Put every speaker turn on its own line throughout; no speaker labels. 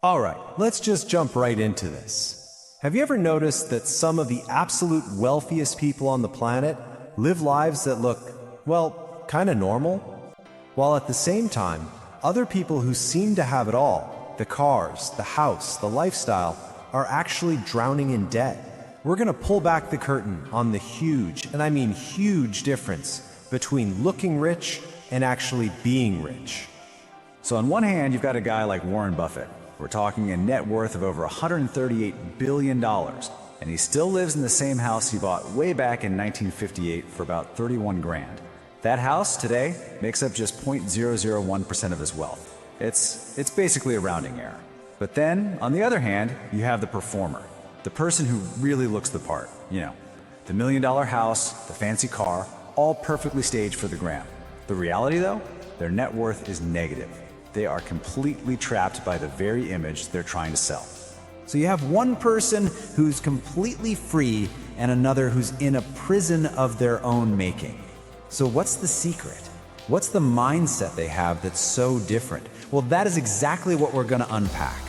Alright, let's just jump right into this. Have you ever noticed that some of the absolute wealthiest people on the planet live lives that look, well, kinda normal? While at the same time, other people who seem to have it all, the cars, the house, the lifestyle, are actually drowning in debt. We're gonna pull back the curtain on the huge, and I mean huge difference between looking rich and actually being rich.
So on one hand, you've got a guy like Warren Buffett. We're talking a net worth of over $138 billion, and he still lives in the same house he bought way back in 1958 for about 31 grand. That house today makes up just 0.001% of his wealth. It's basically a rounding error. But then, on the other hand, you have the performer, the person who really looks the part. You know, the $1 million house, the fancy car, all perfectly staged for the gram. The reality though, their net worth is negative. They are completely trapped by the very image they're trying to sell.
So you have one person who's completely free and another who's in a prison of their own making. So what's the secret? What's the mindset they have that's so different? Well, that is exactly what we're going to unpack.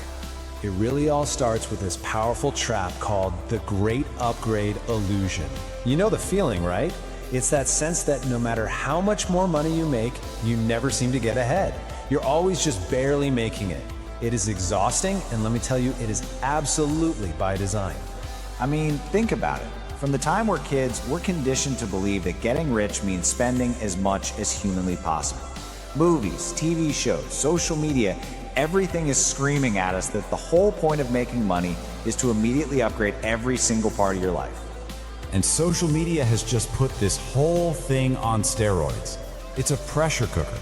It really all starts with this powerful trap called the Great Upgrade Illusion. You know the feeling, right? It's that sense that no matter how much more money you make, you never seem to get ahead. You're always just barely making it. It is exhausting, and let me tell you, it is absolutely by design.
I mean, think about it. From the time we're kids, we're conditioned to believe that getting rich means spending as much as humanly possible. Movies, TV shows, social media, everything is screaming at us that the whole point of making money is to immediately upgrade every single part of your life.
And social media has just put this whole thing on steroids. It's a pressure cooker.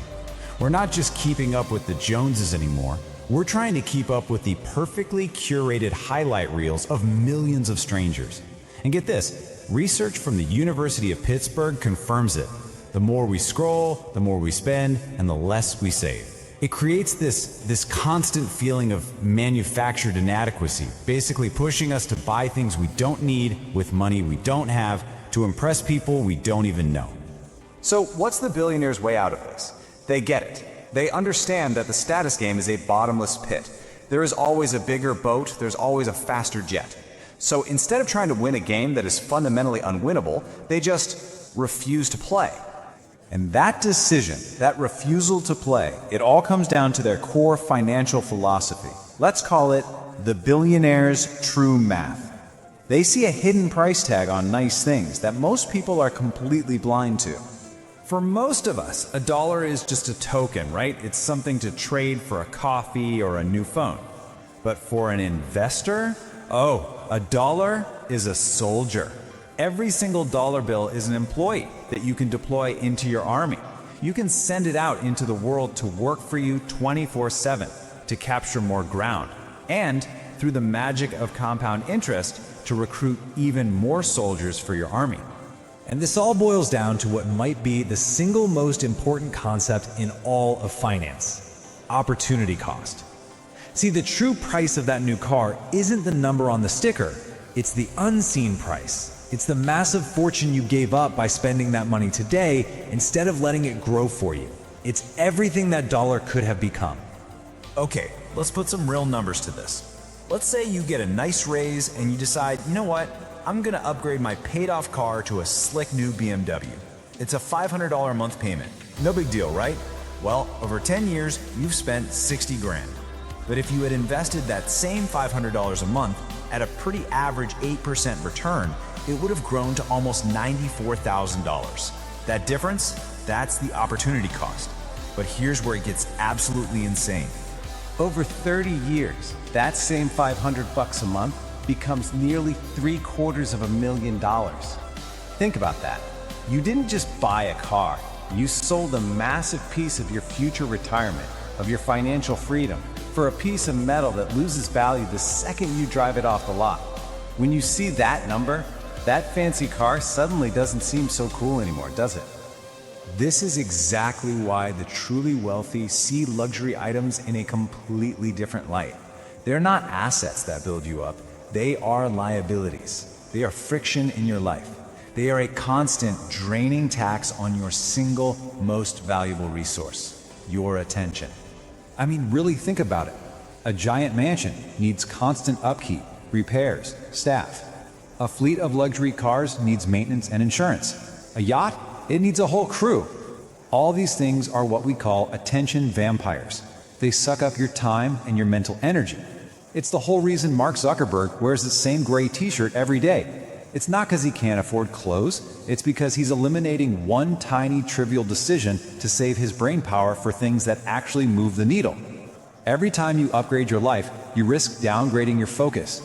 We're not just keeping up with the Joneses anymore. We're trying to keep up with the perfectly curated highlight reels of millions of strangers. And get this, research from the University of Pittsburgh confirms it. The more we scroll, the more we spend, and the less we save. It creates this constant feeling of manufactured inadequacy, basically pushing us to buy things we don't need with money we don't have to impress people we don't even know.
So what's the billionaires' way out of this? They get it. They understand that the status game is a bottomless pit. There is always a bigger boat, there's always a faster jet. So instead of trying to win a game that is fundamentally unwinnable, they just refuse to play. And that decision, that refusal to play, it all comes down to their core financial philosophy. Let's call it the billionaires' true math. They see a hidden price tag on nice things that most people are completely blind to.
For most of us, a dollar is just a token, right? It's something to trade for a coffee or a new phone. But for an investor, a dollar is a soldier. Every single dollar bill is an employee that you can deploy into your army. You can send it out into the world to work for you 24/7, to capture more ground, and through the magic of compound interest, to recruit even more soldiers for your army. And this all boils down to what might be the single most important concept in all of finance: opportunity cost. See, the true price of that new car isn't the number on the sticker, it's the unseen price. It's the massive fortune you gave up by spending that money today instead of letting it grow for you. It's everything that dollar could have become. Okay, let's put some real numbers to this. Let's say you get a nice raise and you decide, you know what? I'm gonna upgrade my paid-off car to a slick new BMW. It's a $500 a month payment. No big deal, right? Well, over 10 years, you've spent 60 grand. But if you had invested that same $500 a month at a pretty average 8% return, it would have grown to almost $94,000. That difference, that's the opportunity cost. But here's where it gets absolutely insane. Over 30 years, that same $500 a month becomes nearly $750,000. Think about that. You didn't just buy a car, you sold a massive piece of your future retirement, of your financial freedom, for a piece of metal that loses value the second you drive it off the lot. When you see that number, that fancy car suddenly doesn't seem so cool anymore, does it? This is exactly why the truly wealthy see luxury items in a completely different light. They're not assets that build you up. They are liabilities. They are friction in your life. They are a constant draining tax on your single most valuable resource, your attention. I mean, really think about it.
A giant mansion needs constant upkeep, repairs, staff. A fleet of luxury cars needs maintenance and insurance. A yacht, it needs a whole crew. All these things are what we call attention vampires. They suck up your time and your mental energy. It's the whole reason Mark Zuckerberg wears the same gray t-shirt every day. It's not because he can't afford clothes, it's because he's eliminating one tiny trivial decision to save his brain power for things that actually move the needle. Every time you upgrade your life, you risk downgrading your focus.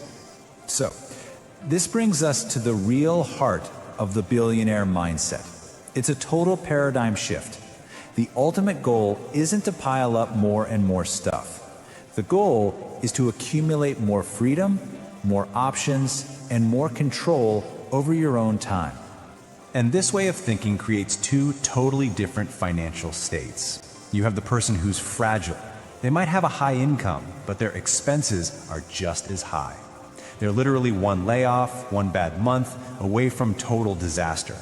So, this brings us to the real heart of the billionaire mindset. It's a total paradigm shift. The ultimate goal isn't to pile up more and more stuff. The goal is to accumulate more freedom, more options, and more control over your own time.
And this way of thinking creates two totally different financial states. You have the person who's fragile. They might have a high income, but their expenses are just as high. They're literally one layoff, one bad month away from total disaster.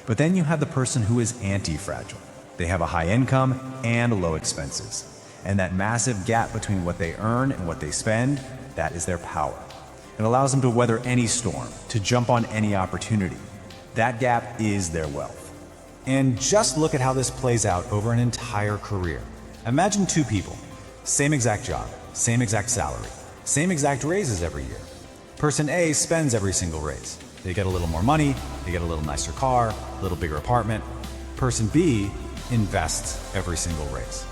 But then you have the person who is anti-fragile. They have a high income and low expenses. And that massive gap between what they earn and what they spend, that is their power. It allows them to weather any storm, to jump on any opportunity. That gap is their wealth.
And just look at how this plays out over an entire career. Imagine two people, same exact job, same exact salary, same exact raises every year. Person A spends every single raise. They get a little more money, they get a little nicer car, a little bigger apartment. Person B invests every single raise.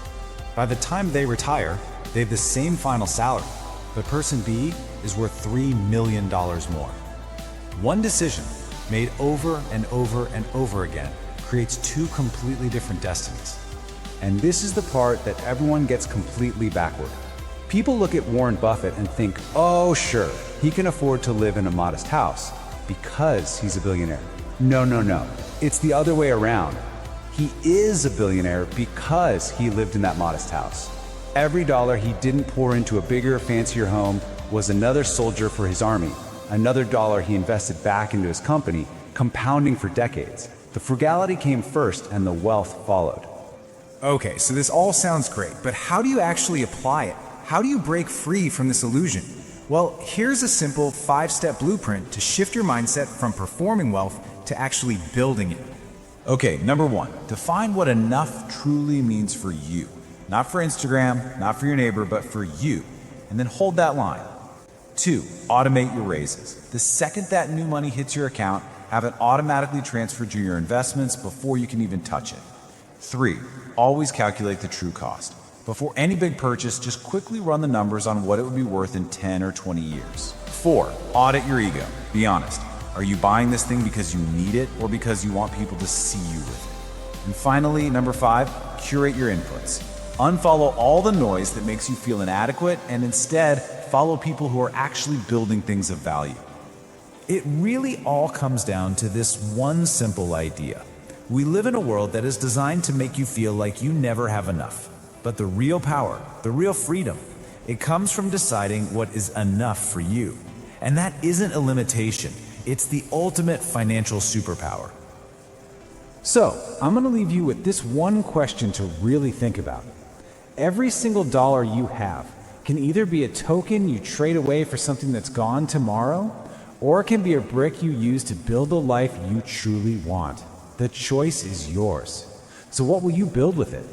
By the time they retire, they have the same final salary, but person B is worth $3 million more. One decision, made over and over and over again, creates two completely different destinies.
And this is the part that everyone gets completely backward. People look at Warren Buffett and think, oh sure, he can afford to live in a modest house because he's a billionaire. No. It's the other way around. He is a billionaire because he lived in that modest house. Every dollar he didn't pour into a bigger, fancier home was another soldier for his army. Another dollar he invested back into his company, compounding for decades. The frugality came first and the wealth followed.
Okay, so this all sounds great, but how do you actually apply it? How do you break free from this illusion? Well, here's a simple 5-step blueprint to shift your mindset from performing wealth to actually building it. Okay, number 1, define what enough truly means for you. Not for Instagram, not for your neighbor, but for you. And then hold that line. 2, automate your raises. The second that new money hits your account, have it automatically transferred to your investments before you can even touch it. 3, always calculate the true cost. Before any big purchase, just quickly run the numbers on what it would be worth in 10 or 20 years. 4, audit your ego. Be honest. Are you buying this thing because you need it or because you want people to see you with it? And finally, number 5, curate your inputs. Unfollow all the noise that makes you feel inadequate and instead follow people who are actually building things of value. It really all comes down to this one simple idea. We live in a world that is designed to make you feel like you never have enough. But the real power, the real freedom, it comes from deciding what is enough for you. And that isn't a limitation. It's the ultimate financial superpower.
So, I'm going to leave you with this one question to really think about. Every single dollar you have can either be a token you trade away for something that's gone tomorrow, or it can be a brick you use to build the life you truly want. The choice is yours. So what will you build with it?